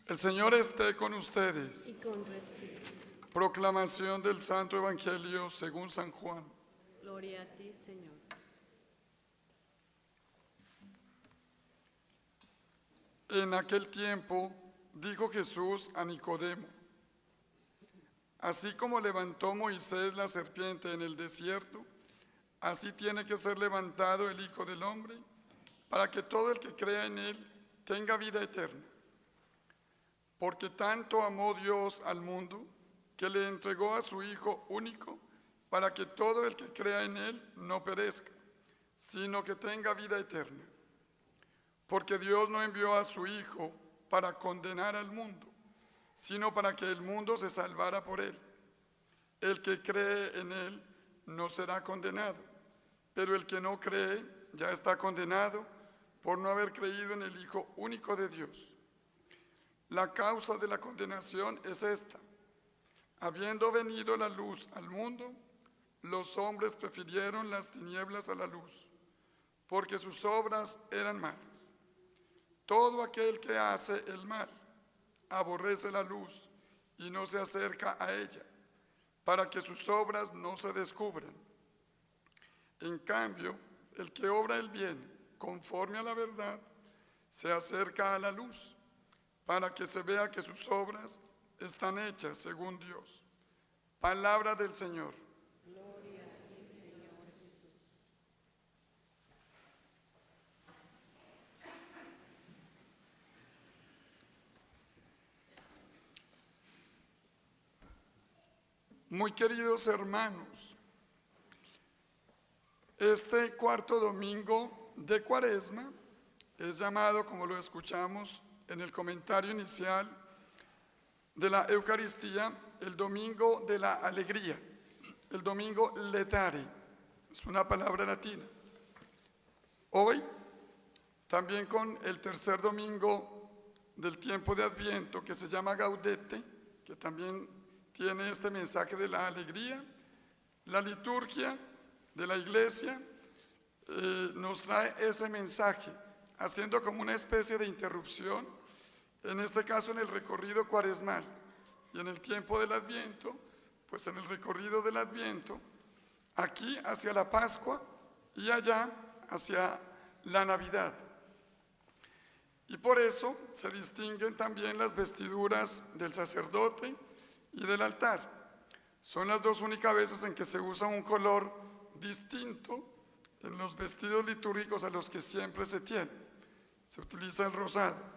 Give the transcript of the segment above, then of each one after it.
El Señor esté con ustedes. Y con tu espíritu. Proclamación del Santo Evangelio según San Juan. Gloria a ti, Señor. En aquel tiempo dijo Jesús a Nicodemo: así como levantó Moisés la serpiente en el desierto, así tiene que ser levantado el Hijo del Hombre, para que todo el que crea en él tenga vida eterna. Porque tanto amó Dios al mundo, que le entregó a su Hijo único, para que todo el que crea en él no perezca, sino que tenga vida eterna. Porque Dios no envió a su Hijo para condenar al mundo, sino para que el mundo se salvara por él. El que cree en él no será condenado, pero el que no cree ya está condenado por no haber creído en el Hijo único de Dios. La causa de la condenación es esta: habiendo venido la luz al mundo, los hombres prefirieron las tinieblas a la luz, porque sus obras eran malas. Todo aquel que hace el mal aborrece la luz y no se acerca a ella, para que sus obras no se descubran. En cambio, el que obra el bien conforme a la verdad se acerca a la luz, para que se vea que sus obras están hechas según Dios. Palabra del Señor. Gloria a ti, Señor Jesús. Muy queridos hermanos, este cuarto domingo de Cuaresma es llamado, como lo escuchamos en el comentario inicial de la Eucaristía, el domingo de la alegría, el domingo letare, es una palabra latina. Hoy, también con el tercer domingo del tiempo de Adviento, que se llama Gaudete, que también tiene este mensaje de la alegría, la liturgia de la Iglesia nos trae ese mensaje, haciendo como una especie de interrupción, en este caso en el recorrido cuaresmal, y en el tiempo del Adviento, pues en el recorrido del Adviento, aquí hacia la Pascua y allá hacia la Navidad. Y por eso se distinguen también las vestiduras del sacerdote y del altar. Son las dos únicas veces en que se usa un color distinto en los vestidos litúrgicos a los que siempre se tiene. Se utiliza el rosado.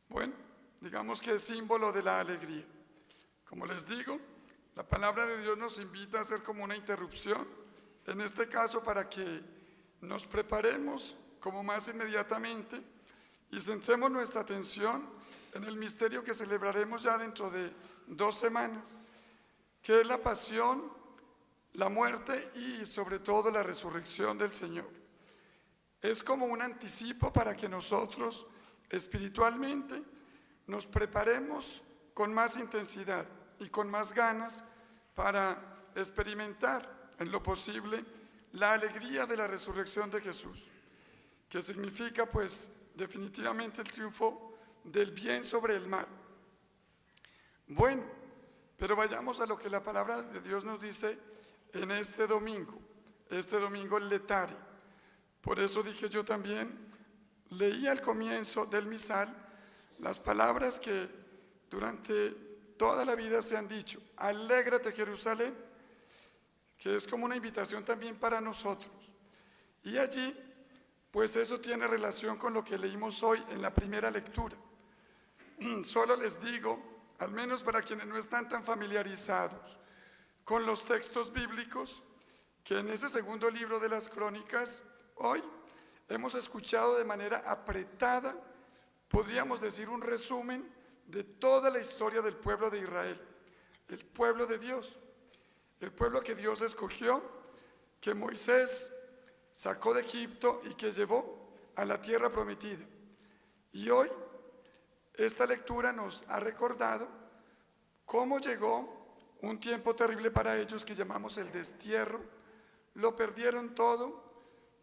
Bueno, digamos que es símbolo de la alegría. Como les digo, la palabra de Dios nos invita a hacer como una interrupción, en este caso para que nos preparemos como más inmediatamente y centremos nuestra atención en el misterio que celebraremos ya dentro de 2 semanas, que es la pasión, la muerte y sobre todo la resurrección del Señor. Es como un anticipo para que nosotros espiritualmente nos preparemos con más intensidad y con más ganas para experimentar en lo posible la alegría de la resurrección de Jesús, que significa pues definitivamente el triunfo del bien sobre el mal. Bueno, pero vayamos a lo que la palabra de Dios nos dice en este domingo letare. Por eso dije yo también, leí al comienzo del misal las palabras que durante toda la vida se han dicho: alégrate Jerusalén, que es como una invitación también para nosotros. Y allí, pues eso tiene relación con lo que leímos hoy en la primera lectura. Solo les digo, al menos para quienes no están tan familiarizados con los textos bíblicos, que en ese segundo libro de las Crónicas, hoy hemos escuchado de manera apretada, podríamos decir un resumen de toda la historia del pueblo de Israel, el pueblo de Dios, el pueblo que Dios escogió, que Moisés sacó de Egipto y que llevó a la tierra prometida. Y hoy esta lectura nos ha recordado cómo llegó un tiempo terrible para ellos que llamamos el destierro. Lo perdieron todo,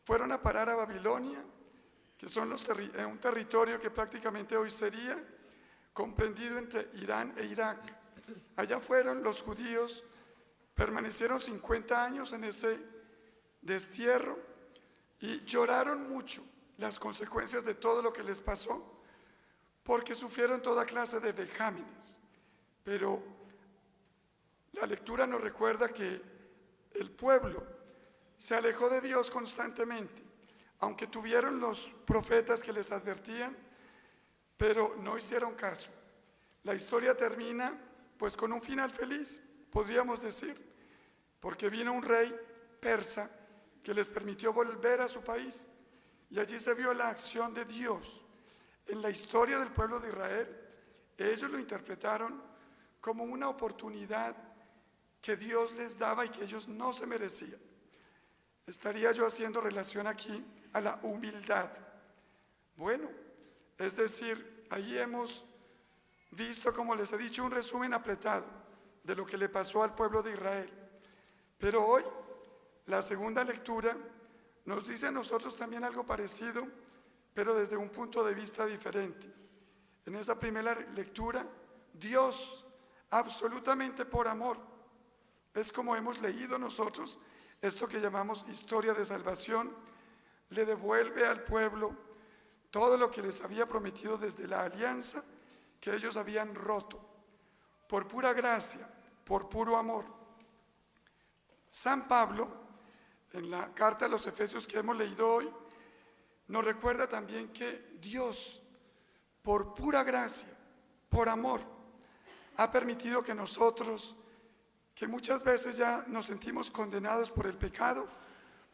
fueron a parar a Babilonia, que son un territorio que prácticamente hoy sería comprendido entre Irán e Irak. Allá fueron los judíos, permanecieron 50 años en ese destierro y lloraron mucho las consecuencias de todo lo que les pasó, porque sufrieron toda clase de vejámenes. Pero la lectura nos recuerda que el pueblo se alejó de Dios constantemente, aunque tuvieron los profetas que les advertían, pero no hicieron caso. La historia termina pues con un final feliz, podríamos decir, porque vino un rey persa que les permitió volver a su país, y allí se vio la acción de Dios en la historia del pueblo de Israel. Ellos lo interpretaron como una oportunidad que Dios les daba y que ellos no se merecían. Estaría yo haciendo relación aquí a la humildad. Bueno, es decir, ahí hemos visto, como les he dicho, un resumen apretado de lo que le pasó al pueblo de Israel. Pero hoy, la segunda lectura nos dice a nosotros también algo parecido, pero desde un punto de vista diferente. En esa primera lectura, Dios, absolutamente por amor, es como hemos leído nosotros esto que llamamos historia de salvación, le devuelve al pueblo todo lo que les había prometido desde la alianza que ellos habían roto, por pura gracia, por puro amor. San Pablo, en la carta a los Efesios que hemos leído hoy, nos recuerda también que Dios, por pura gracia, por amor, ha permitido que nosotros, que muchas veces ya nos sentimos condenados por el pecado,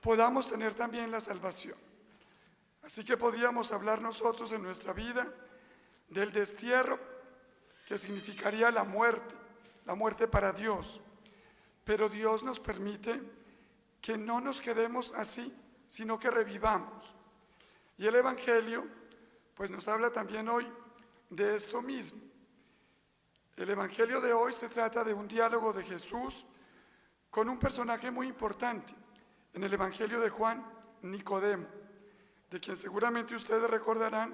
podamos tener también la salvación. Así que podríamos hablar nosotros en nuestra vida del destierro, que significaría la muerte para Dios. Pero Dios nos permite que no nos quedemos así, sino que revivamos. Y el Evangelio, pues nos habla también hoy de esto mismo. El Evangelio de hoy se trata de un diálogo de Jesús con un personaje muy importante. En el Evangelio de Juan, Nicodemo, de quien seguramente ustedes recordarán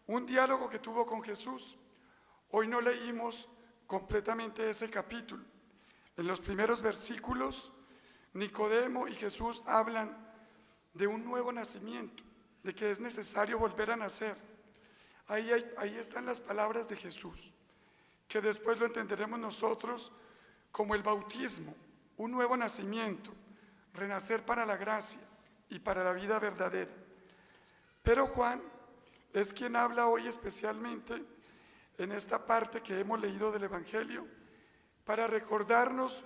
un diálogo que tuvo con Jesús. Hoy no leímos completamente ese capítulo. En los primeros versículos, Nicodemo y Jesús hablan de un nuevo nacimiento, de que es necesario volver a nacer. Ahí están las palabras de Jesús, que después lo entenderemos nosotros como el bautismo, un nuevo nacimiento, renacer para la gracia y para la vida verdadera. Pero Juan es quien habla hoy especialmente en esta parte que hemos leído del Evangelio, para recordarnos,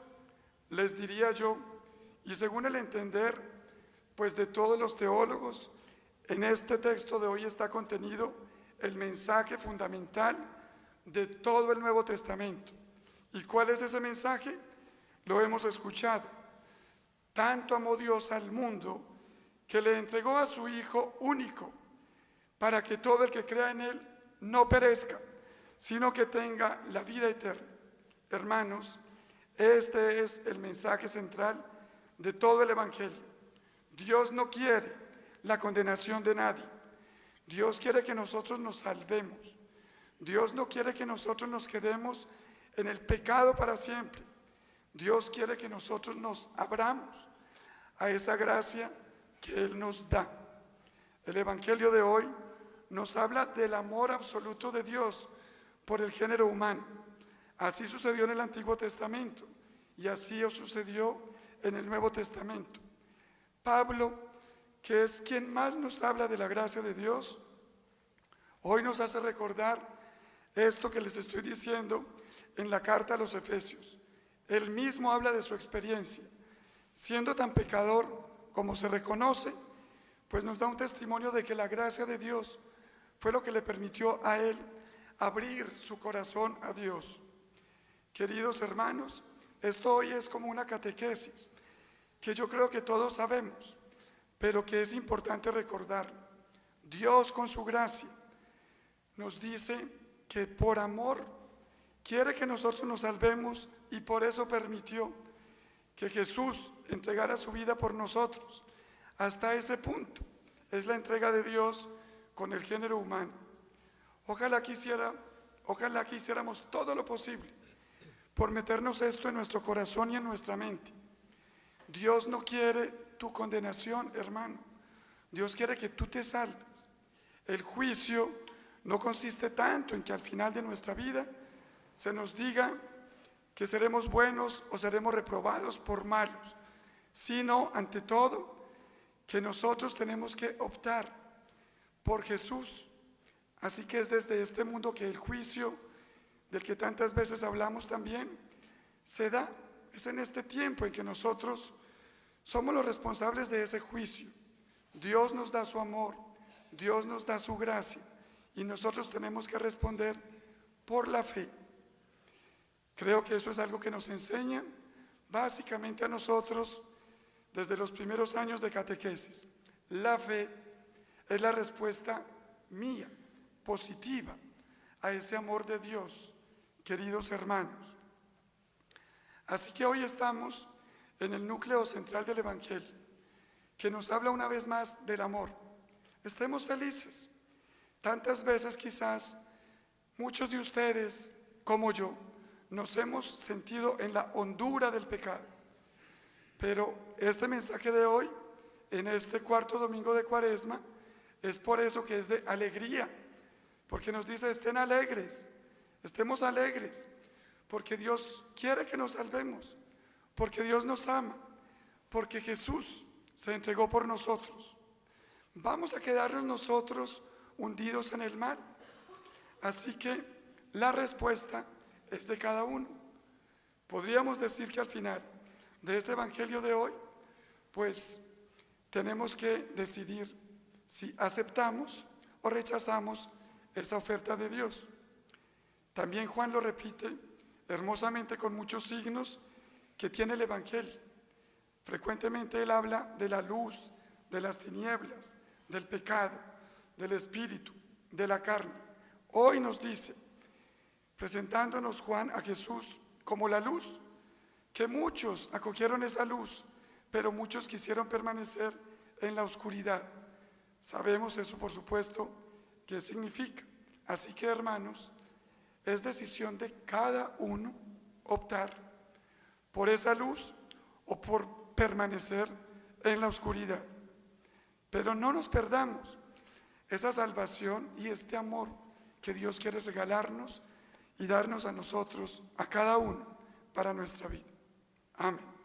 les diría yo, y según el entender pues de todos los teólogos, en este texto de hoy está contenido el mensaje fundamental de todo el Nuevo Testamento. ¿Y cuál es ese mensaje? Lo hemos escuchado. Tanto amó Dios al mundo que le entregó a su Hijo único, para que todo el que crea en Él no perezca, sino que tenga la vida eterna. Hermanos, este es el mensaje central de todo el Evangelio. Dios no quiere la condenación de nadie. Dios quiere que nosotros nos salvemos. Dios no quiere que nosotros nos quedemos en el pecado para siempre. Dios quiere que nosotros nos abramos a esa gracia que Él nos da. El Evangelio de hoy nos habla del amor absoluto de Dios por el género humano. Así sucedió en el Antiguo Testamento y así sucedió en el Nuevo Testamento. Pablo, que es quien más nos habla de la gracia de Dios, hoy nos hace recordar esto que les estoy diciendo en la carta a los Efesios. Él mismo habla de su experiencia. Siendo tan pecador como se reconoce, pues nos da un testimonio de que la gracia de Dios fue lo que le permitió a él abrir su corazón a Dios. Queridos hermanos, esto hoy es como una catequesis que yo creo que todos sabemos, pero que es importante recordar. Dios, con su gracia, nos dice que por amor quiere que nosotros nos salvemos, y por eso permitió que Jesús entregara su vida por nosotros. Hasta ese punto es la entrega de Dios con el género humano. Ojalá quisiera ojalá que hiciéramos todo lo posible por meternos esto en nuestro corazón y en nuestra mente. Dios no quiere tu condenación, hermano. Dios quiere que tú te salves. El juicio no consiste tanto en que al final de nuestra vida se nos diga que seremos buenos o seremos reprobados por malos, sino ante todo que nosotros tenemos que optar por Jesús. Así que es desde este mundo que el juicio, del que tantas veces hablamos también, se da. Es en este tiempo en que nosotros somos los responsables de ese juicio. Dios nos da su amor, Dios nos da su gracia, y nosotros tenemos que responder por la fe. Creo que eso es algo que nos enseñan básicamente a nosotros desde los primeros años de catequesis. La fe es la respuesta mía, positiva, a ese amor de Dios, queridos hermanos. Así que hoy estamos en el núcleo central del Evangelio, que nos habla una vez más del amor. Estemos felices. Tantas veces quizás muchos de ustedes, como yo, nos hemos sentido en la hondura del pecado. Pero este mensaje de hoy, en este cuarto domingo de Cuaresma, es por eso que es de alegría, porque nos dice: estén alegres, estemos alegres, porque Dios quiere que nos salvemos, porque Dios nos ama, porque Jesús se entregó por nosotros. ¿Vamos a quedarnos nosotros hundidos en el mar? Así que la respuesta es de cada uno. Podríamos decir que al final de este evangelio de hoy, pues tenemos que decidir si aceptamos o rechazamos esa oferta de Dios. También Juan lo repite hermosamente con muchos signos que tiene el evangelio. Frecuentemente él habla de la luz, de las tinieblas, del pecado, del espíritu, de la carne. Hoy nos dice, presentándonos Juan a Jesús como la luz, que muchos acogieron esa luz, pero muchos quisieron permanecer en la oscuridad. Sabemos eso, por supuesto, qué significa. Así que, hermanos, es decisión de cada uno optar por esa luz o por permanecer en la oscuridad. Pero no nos perdamos esa salvación y este amor que Dios quiere regalarnos y darnos a nosotros, a cada uno, para nuestra vida. Amén.